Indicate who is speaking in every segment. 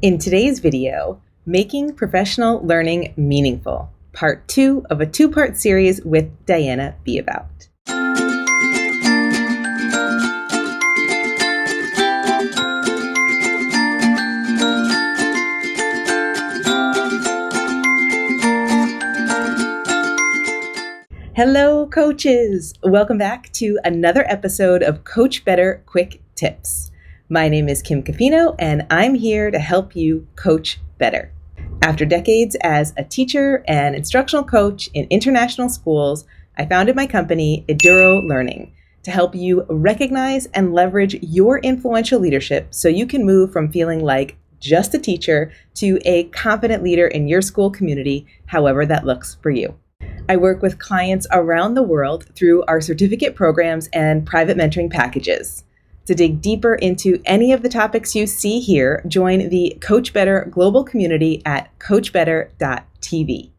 Speaker 1: In today's video, Making Professional Learning Meaningful, Part 2 of a two-part series with Diana Be About. Hello, coaches! Welcome back to another episode of Coach Better Quick Tips. My name is Kim Cafino, and I'm here to help you coach better. After decades as a teacher and instructional coach in international schools, I founded my company, Eduro Learning, to help you recognize and leverage your influential leadership so you can move from feeling like just a teacher to a confident leader in your school community, however that looks for you. I work with clients around the world through our certificate programs and private mentoring packages. To dig deeper into any of the topics you see here, join the Coach Better global community at COACHBETTER.tv.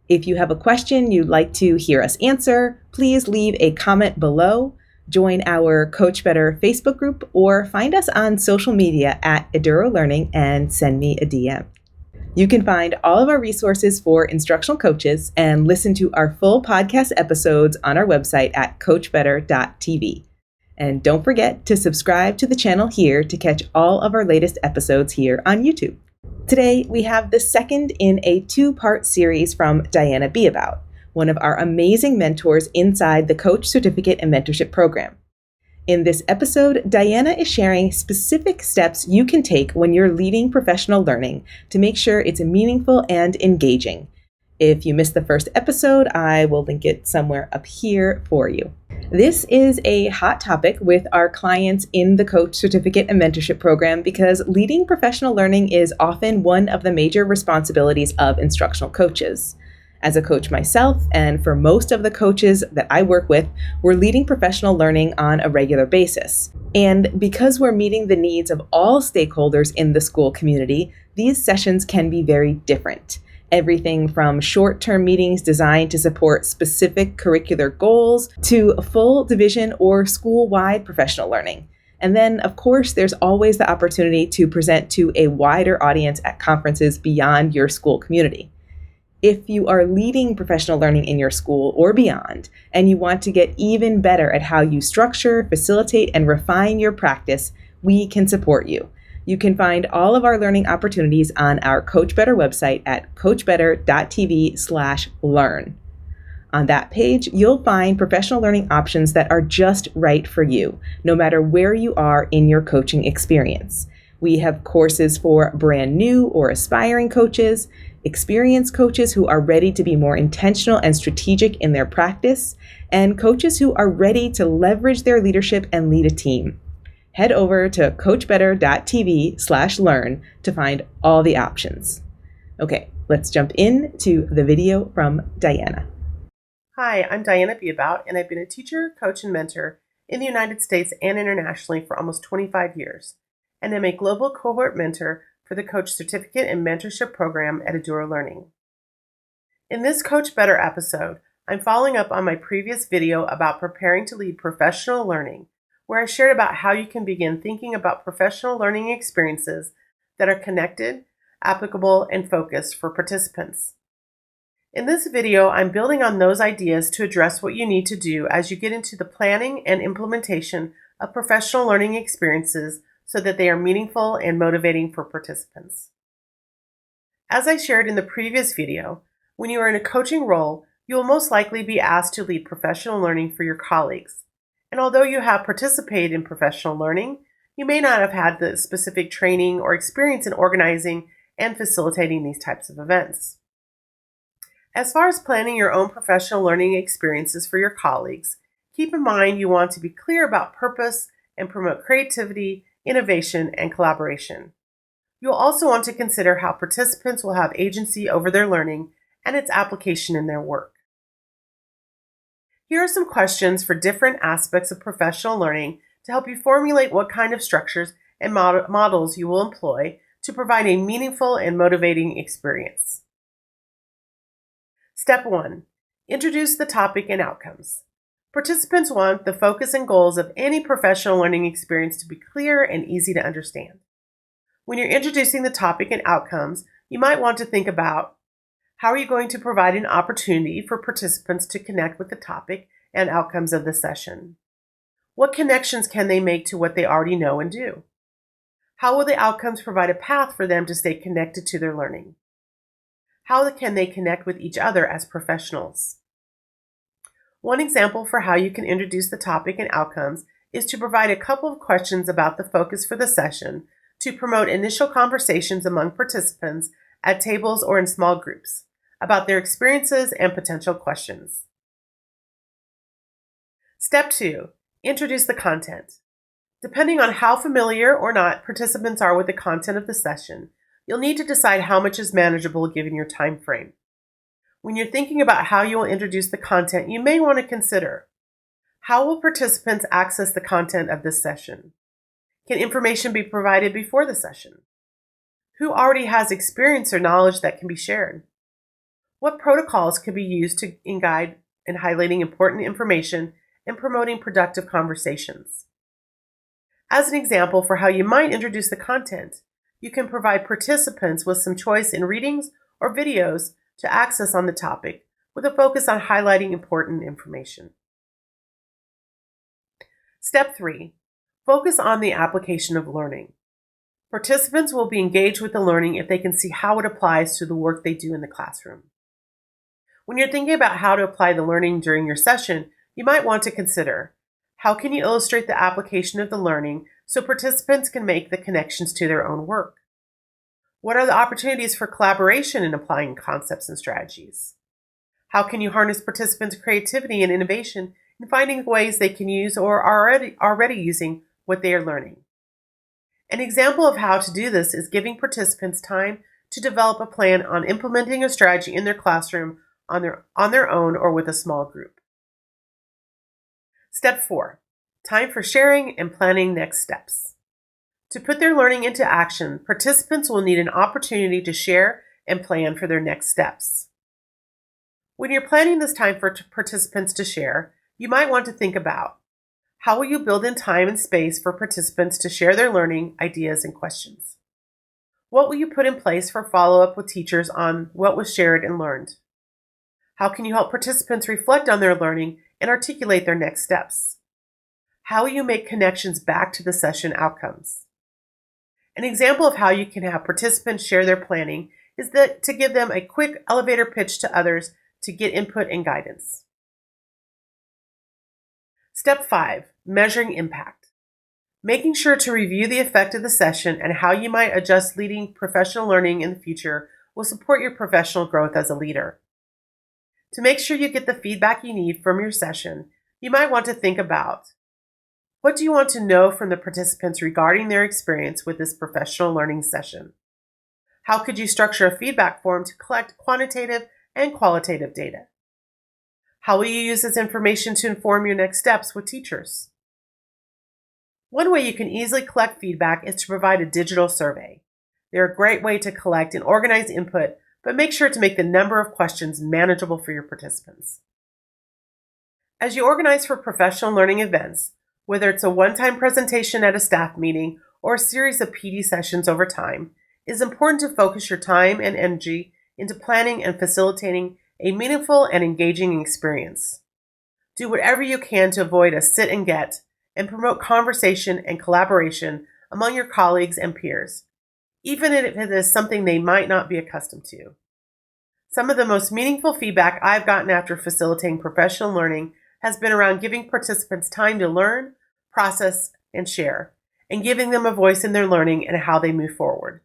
Speaker 1: If you have a question you'd like to hear us answer, please leave a comment below, join our Coach Better Facebook group, or find us on social media at Eduro Learning and send me a DM. You can find all of our resources for instructional coaches and listen to our full podcast episodes on our website at COACHBETTER.tv. And don't forget to subscribe to the channel here to catch all of our latest episodes here on YouTube. Today, we have the second in a two-part series from Diana Be About, one of our amazing mentors inside the Coach Certificate and Mentorship program. In this episode, Diana is sharing specific steps you can take when you're leading professional learning to make sure it's meaningful and engaging. If you missed the first episode, I will link it somewhere up here for you. This is a hot topic with our clients in the Coach Certificate and Mentorship program because leading professional learning is often one of the major responsibilities of instructional coaches. As a coach myself, and for most of the coaches that I work with, we're leading professional learning on a regular basis. And because we're meeting the needs of all stakeholders in the school community, these sessions can be very different. Everything from short-term meetings designed to support specific curricular goals to full division or school-wide professional learning. And then, of course, there's always the opportunity to present to a wider audience at conferences beyond your school community. If you are leading professional learning in your school or beyond, and you want to get even better at how you structure, facilitate, and refine your practice, we can support you. You can find all of our learning opportunities on our Coach Better website at coachbetter.tv/learn. On that page, you'll find professional learning options that are just right for you, no matter where you are in your coaching experience. We have courses for brand new or aspiring coaches, experienced coaches who are ready to be more intentional and strategic in their practice, and coaches who are ready to leverage their leadership and lead a team. Head over to coachbetter.tv/learn to find all the options. Okay, let's jump into the video from Diana.
Speaker 2: Hi, I'm Diana Be About, and I've been a teacher, coach, and mentor in the United States and internationally for almost 25 years, and I'm a global cohort mentor for the Coach Certificate and Mentorship program at Eduro Learning. In this Coach Better episode, I'm following up on my previous video about preparing to lead professional learning, where I shared about how you can begin thinking about professional learning experiences that are connected, applicable, and focused for participants. In this video, I'm building on those ideas to address what you need to do as you get into the planning and implementation of professional learning experiences so that they are meaningful and motivating for participants. As I shared in the previous video, when you are in a coaching role, you will most likely be asked to lead professional learning for your colleagues. And although you have participated in professional learning, you may not have had the specific training or experience in organizing and facilitating these types of events. As far as planning your own professional learning experiences for your colleagues, keep in mind you want to be clear about purpose and promote creativity, innovation, and collaboration. You'll also want to consider how participants will have agency over their learning and its application in their work. Here are some questions for different aspects of professional learning to help you formulate what kind of structures and models you will employ to provide a meaningful and motivating experience. Step 1. Introduce the topic and outcomes. Participants want the focus and goals of any professional learning experience to be clear and easy to understand. When you're introducing the topic and outcomes, you might want to think about how are you going to provide an opportunity for participants to connect with the topic and outcomes of the session? What connections can they make to what they already know and do? How will the outcomes provide a path for them to stay connected to their learning? How can they connect with each other as professionals? One example for how you can introduce the topic and outcomes is to provide a couple of questions about the focus for the session to promote initial conversations among participants at tables or in small groups about their experiences and potential questions. Step 2. Introduce the content. Depending on how familiar or not participants are with the content of the session, you'll need to decide how much is manageable given your time frame. When you're thinking about how you will introduce the content, you may want to consider, how will participants access the content of this session? Can information be provided before the session? Who already has experience or knowledge that can be shared? What protocols could be used to guide in highlighting important information and promoting productive conversations? As an example for how you might introduce the content, you can provide participants with some choice in readings or videos to access on the topic, with a focus on highlighting important information. Step 3. Focus on the application of learning. Participants will be engaged with the learning if they can see how it applies to the work they do in the classroom. When you're thinking about how to apply the learning during your session, you might want to consider, how can you illustrate the application of the learning so participants can make the connections to their own work? What are the opportunities for collaboration in applying concepts and strategies? How can you harness participants' creativity and innovation in finding ways they can use or are already using what they are learning? An example of how to do this is giving participants time to develop a plan on implementing a strategy in their classroom on their own or with a small group. Step 4. Time for sharing and planning next steps. To put their learning into action, participants will need an opportunity to share and plan for their next steps. When you're planning this time for participants to share, you might want to think about, how will you build in time and space for participants to share their learning, ideas, and questions? What will you put in place for follow-up with teachers on what was shared and learned? How can you help participants reflect on their learning and articulate their next steps? How will you make connections back to the session outcomes? An example of how you can have participants share their planning is to give them a quick elevator pitch to others to get input and guidance. Step 5. Measuring impact. Making sure to review the effect of the session and how you might adjust leading professional learning in the future will support your professional growth as a leader. To make sure you get the feedback you need from your session, you might want to think about, what do you want to know from the participants regarding their experience with this professional learning session? How could you structure a feedback form to collect quantitative and qualitative data? How will you use this information to inform your next steps with teachers? One way you can easily collect feedback is to provide a digital survey. They're a great way to collect and organize input, but make sure to make the number of questions manageable for your participants. As you organize for professional learning events, whether it's a one-time presentation at a staff meeting or a series of PD sessions over time, it is important to focus your time and energy into planning and facilitating a meaningful and engaging experience. Do whatever you can to avoid a sit and get and promote conversation and collaboration among your colleagues and peers, even if it is something they might not be accustomed to. Some of the most meaningful feedback I've gotten after facilitating professional learning has been around giving participants time to learn, process, and share, and giving them a voice in their learning and how they move forward.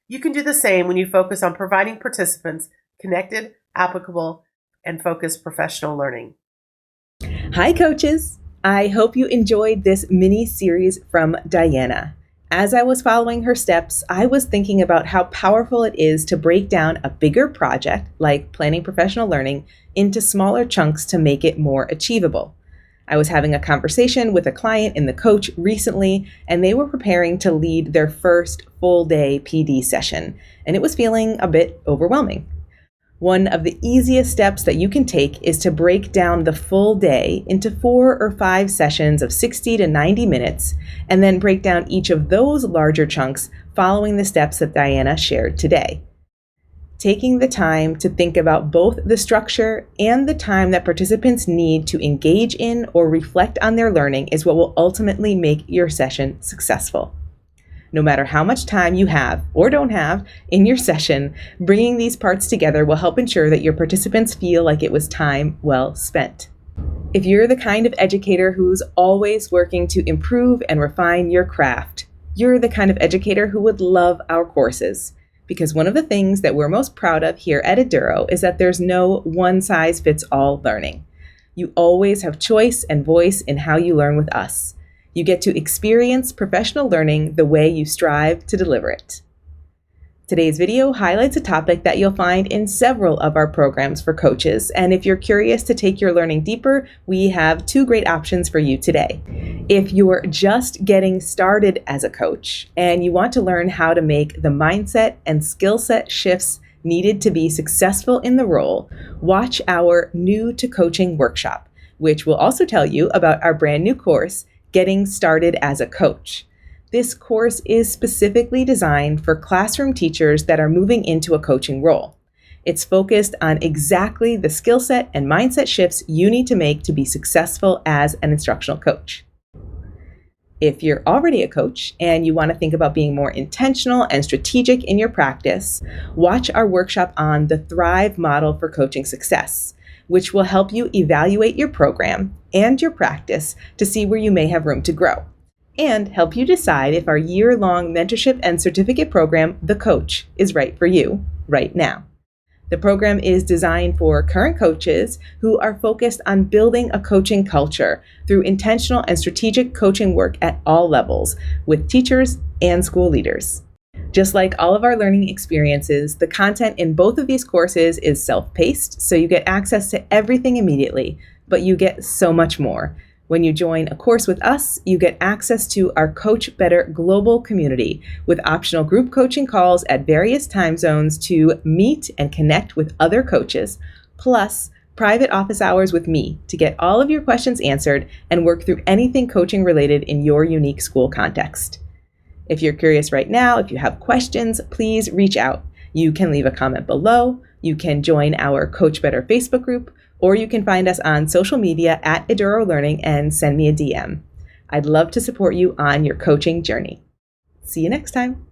Speaker 2: You can do the same when you focus on providing participants connected, applicable, and focused professional learning.
Speaker 1: Hi, coaches. I hope you enjoyed this mini series from Diana. As I was following her steps, I was thinking about how powerful it is to break down a bigger project, like planning professional learning, into smaller chunks to make it more achievable. I was having a conversation with a client in the coach recently, and they were preparing to lead their first full day PD session, and it was feeling a bit overwhelming. One of the easiest steps that you can take is to break down the full day into 4 or 5 sessions of 60 to 90 minutes, and then break down each of those larger chunks following the steps that Diana shared today. Taking the time to think about both the structure and the time that participants need to engage in or reflect on their learning is what will ultimately make your session successful. No matter how much time you have or don't have in your session, bringing these parts together will help ensure that your participants feel like it was time well spent. If you're the kind of educator who's always working to improve and refine your craft, you're the kind of educator who would love our courses. Because one of the things that we're most proud of here at Eduro is that there's no one-size-fits-all learning. You always have choice and voice in how you learn with us. You get to experience professional learning the way you strive to deliver it. Today's video highlights a topic that you'll find in several of our programs for coaches, and if you're curious to take your learning deeper, we have 2 great options for you today. If you're just getting started as a coach and you want to learn how to make the mindset and skill set shifts needed to be successful in the role, watch our New to Coaching workshop, which will also tell you about our brand new course, Getting Started as a Coach. This course is specifically designed for classroom teachers that are moving into a coaching role. It's focused on exactly the skill set and mindset shifts you need to make to be successful as an instructional coach. If you're already a coach and you want to think about being more intentional and strategic in your practice, watch our workshop on the Thrive model for coaching success, which will help you evaluate your program and your practice to see where you may have room to grow, and help you decide if our year-long mentorship and certificate program, The Coach, is right for you right now. The program is designed for current coaches who are focused on building a coaching culture through intentional and strategic coaching work at all levels with teachers and school leaders. Just like all of our learning experiences, the content in both of these courses is self-paced, so you get access to everything immediately, but you get so much more. When you join a course with us, you get access to our Coach Better global community with optional group coaching calls at various time zones to meet and connect with other coaches, plus private office hours with me to get all of your questions answered and work through anything coaching related in your unique school context. If you're curious right now, if you have questions, please reach out. You can leave a comment below, you can join our Coach Better Facebook group, or you can find us on social media at Eduro Learning and send me a DM. I'd love to support you on your coaching journey. See you next time.